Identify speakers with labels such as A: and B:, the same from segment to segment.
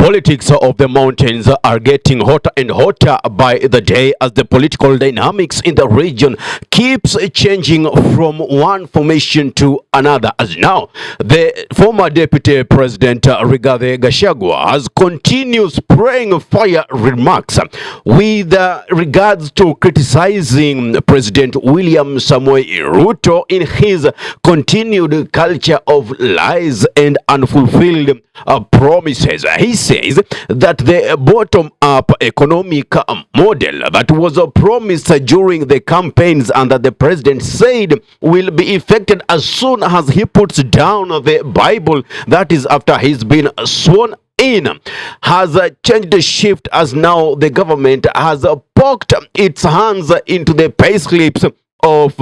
A: politics of the mountains are getting hotter and hotter by the day as the political dynamics in the region keeps changing from one formation to another. As now, the former Deputy President Rigathi Gachagua has continued spraying fire remarks with regards to criticizing President William Samoei Ruto in his continued culture of lies and unfulfilled promises. He says that the bottom-up economic model that was promised during the campaigns and that the president said will be effected as soon as he puts down the Bible, that is after he's been sworn in, has changed the shift as now the government has poked its hands into the payslips of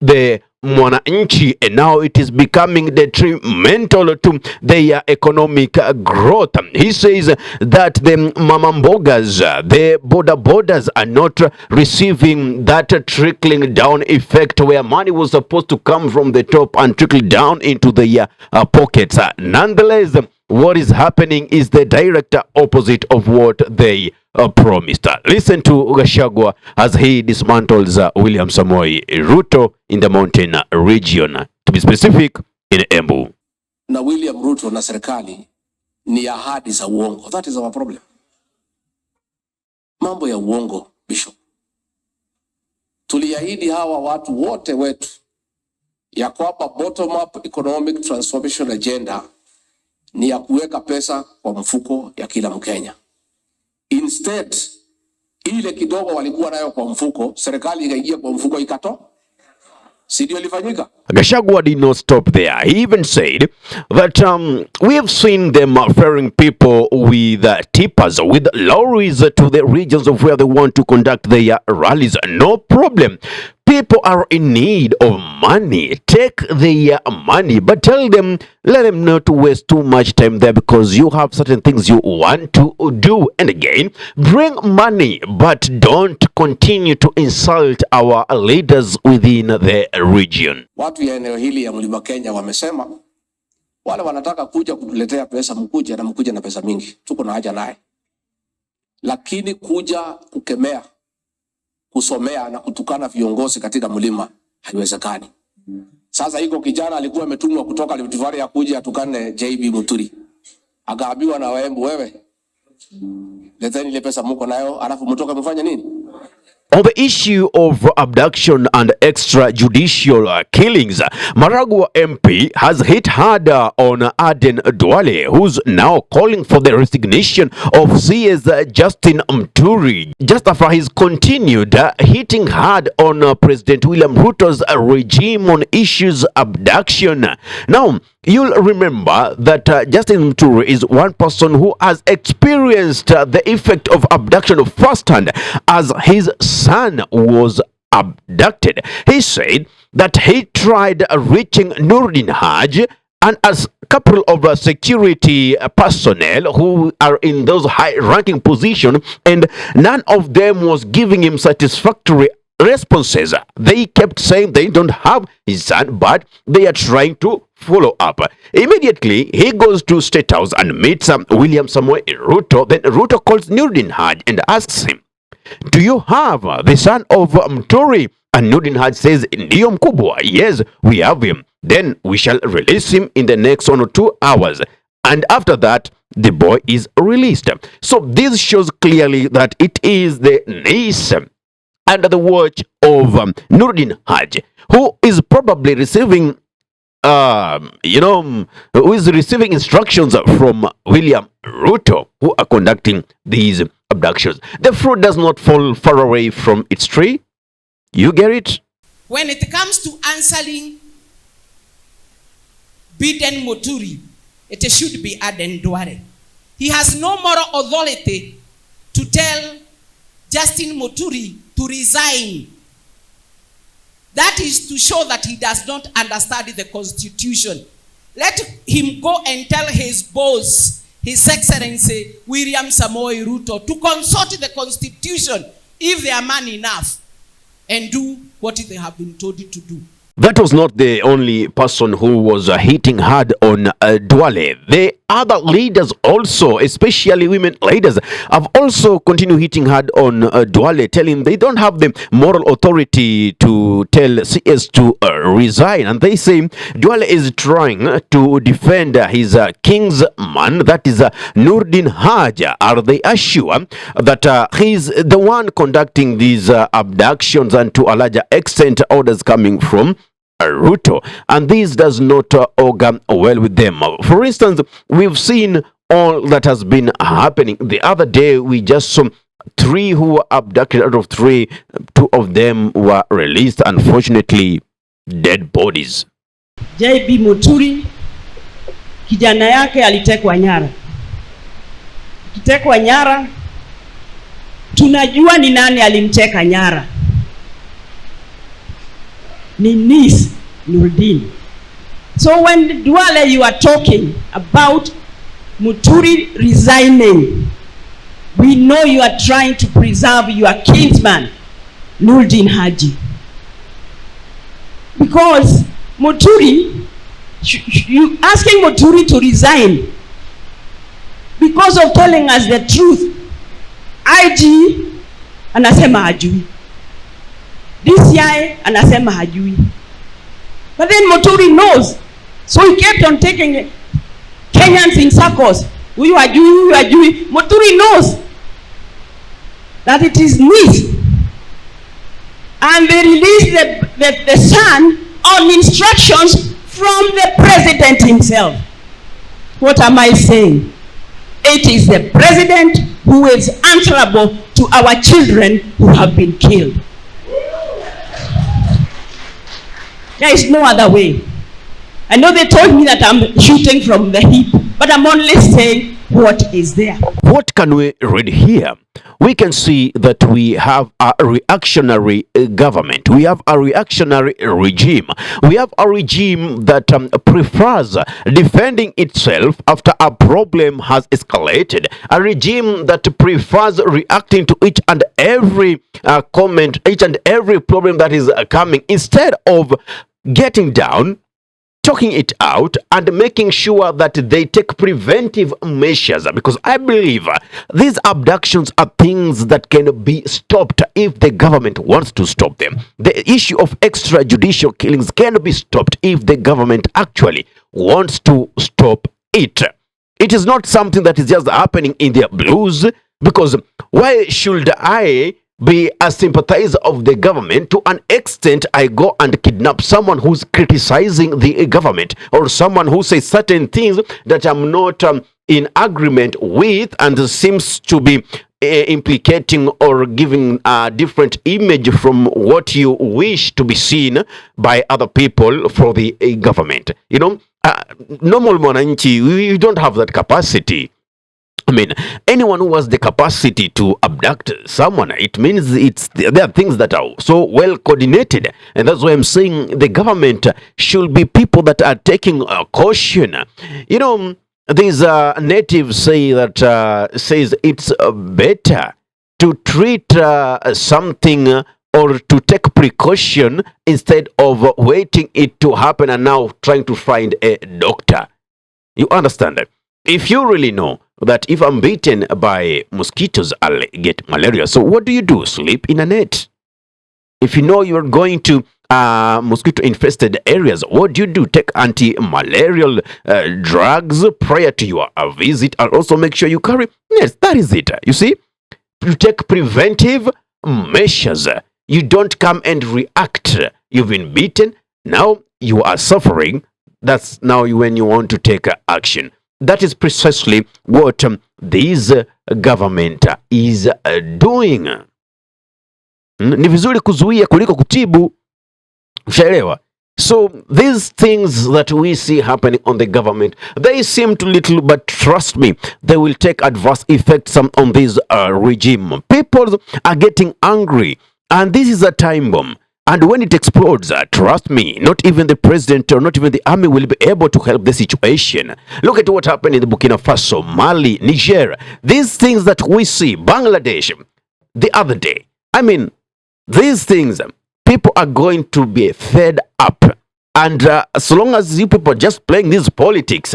A: the Mwananchi, and now it is becoming detrimental to their economic growth. He says that the mamambogas, the borders are not receiving that trickling down effect where money was supposed to come from the top and trickle down into their pockets. Nonetheless, what is happening is the direct opposite of what they promised. Listen to Gachagua as he dismantles William Samoei Ruto in the mountain region, to be specific, in Embu.
B: Na William Ruto na serikali ni ahadi za uongo. That is our problem. Mambo ya uongo, Bishop. Tuliahidi hawa watu wote wetu ya kwamba bottom up economic transformation agenda ni ya kuweka pesa kwa mfuko ya kila Mkenya. Instead, ile kidogo walikuwa nayo kwa mfuko, serikali ikaingia kwa mfuko ikato. Sidio ilifanyika.
A: Gachagua did not stop there. He even said that we have seen them ferrying people with tippers, with lorries to the regions of where they want to conduct their rallies. No problem. People are in need of money. Take their money, but tell them, let them not waste too much time there because you have certain things you want to do. And again, bring money, but don't continue to insult our leaders within the region.
B: Watu ya eneo hili ya Mlima Kenya wamesema wale wanataka kuja kutuletea pesa, mkuje na pesa mingi. Tuko na haja naye. Lakini kuja kukemea, kusomea na kutukana viongozi katika mlima haiwezekani. Sasa hiko kijana alikuwa ametumwa kutoka Rivalry ya kuja atukane JB Muturi. Akaambiwa na Waembu, wewe leteni ile pesa mko nayo alafu mtoka mfanye nini?
A: On the issue of abduction and extra-judicial killings, Maragua MP has hit harder on Aden Duale, who's now calling for the resignation of CS Justin Muturi, just after his continued hitting hard on President William Ruto's regime on issues abduction. Now, you'll remember that Justin Muturi is one person who has experienced the effect of abduction firsthand as his son was abducted. He said that he tried reaching Nuruddin Haj and as a couple of security personnel who are in those high-ranking positions, and none of them was giving him satisfactory responses. They kept saying they don't have his son, but they are trying to follow up. Immediately, he goes to State House and meets William Samoei Ruto. Then Ruto calls Nuruddin Haj and asks him, do you have the son of Muturi? And Nuruddin Haj says, Ndiyo mkubwa, yes, we have him. Then we shall release him in the next 1 or 2 hours. And after that, the boy is released. So this shows clearly that it is the niece under the watch of Nuruddin Haj, who is probably receiving who is receiving instructions from William Ruto, who are conducting these abductions. The fruit does not fall far away from its tree. You get it?
C: When it comes to answering Biden Muturi, it should be Aden Duale. He has no moral authority to tell Justin Muturi to resign. That is to show that he does not understand the Constitution. Let him go and tell his boss, His Excellency William Samoei Ruto, to consult the Constitution if they are man enough and do what they have been told to do.
A: That was not the only person who was hitting hard on Duale. The other leaders also, especially women leaders, have also continued hitting hard on Duale, telling they don't have the moral authority to tell CS to resign. And they say Duale is trying to defend his king's man, that is Nurdin Haja. Are they assure that he's the one conducting these abductions, and to a larger extent orders coming from Ruto, and this does not augur well with them. For instance, we've seen all that has been happening. The other day, we just saw 3 who were abducted. Out of 3, 2 of them were released. Unfortunately, dead bodies.
D: JB Muturi, kijana yake alitekwa nyara. Kitekwa nyara, tunajua ni nani alimteka nyara. Niece Nurdin. So when Duale, you are talking about Muturi resigning, we know you are trying to preserve your kinsman Nurdin Haji, because Muturi, you asking Muturi to resign because of telling us the truth. IG anasema hajui, DCI anasema hajui. But then Muturi knows. So he kept on taking Kenyans in circles. Huyu hajui. Muturi knows that it is niece. And they released the son on instructions from the president himself. What am I saying? It is the president who is answerable to our children who have been killed. There is no other way. I know they told me that I'm shooting from the hip, but I'm only saying what is there.
A: What can we read here? We can see that we have a reactionary government. We have a reactionary regime. We have a regime that prefers defending itself after a problem has escalated. A regime that prefers reacting to each and every comment, each and every problem that is coming, instead of getting down, talking it out, and making sure that they take preventive measures. Because I believe these abductions are things that can be stopped if the government wants to stop them. The issue of extrajudicial killings can be stopped if the government actually wants to stop it. It is not something that is just happening in their blues, because why should I be a sympathizer of the government to an extent I go and kidnap someone who's criticizing the government, or someone who says certain things that I'm not in agreement with and seems to be implicating or giving a different image from what you wish to be seen by other people for the government. You know, normal mwananchi, we don't have that capacity. I mean, anyone who has the capacity to abduct someone, it means there are things that are so well coordinated. And that's why I'm saying the government should be people that are taking caution. You know, these natives say that, says it's better to treat something or to take precaution instead of waiting it to happen and now trying to find a doctor. You understand that? If you really know that if I'm bitten by mosquitoes, I'll get malaria. So what do? Sleep in a net. If you know you're going to mosquito-infested areas, what do? Take anti-malarial drugs prior to your visit, and also make sure you carry. Yes, that is it. You see, you take preventive measures. You don't come and react. You've been beaten. Now you are suffering. That's now when you want to take action. That is precisely what this government is doing. Ni vizuri kuzuia kuliko kutibu. Ushaelewa? So these things that we see happening on the government, they seem too little, but trust me, they will take adverse effects on this regime. People are getting angry, and this is a time bomb. And when it explodes, trust me, not even the president or not even the army will be able to help the situation. Look at what happened in the Burkina Faso, Mali, Niger. These things that we see, Bangladesh, the other day. I mean, these things, people are going to be fed up. And so long as you people are just playing these politics,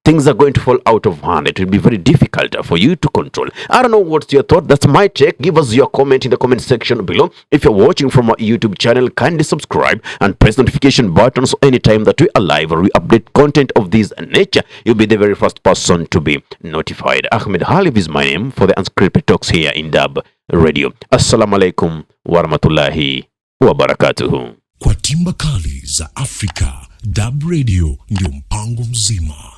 A: things are going to fall out of hand. It will be very difficult for you to control. I don't know what's your thought. That's my take. Give us your comment in the comment section below. If you're watching from our YouTube channel, kindly subscribe and press notification buttons so anytime that we are live or we update content of this nature, you'll be the very first person to be notified. Ahmed Halif is my name for the Unscripted Talks here in Durb Radio. Assalamu alaikum wa rahmatullahi wa barakatuhu.
E: Kwa timba kali za Afrika, Durb Radio ndio mpango mzima.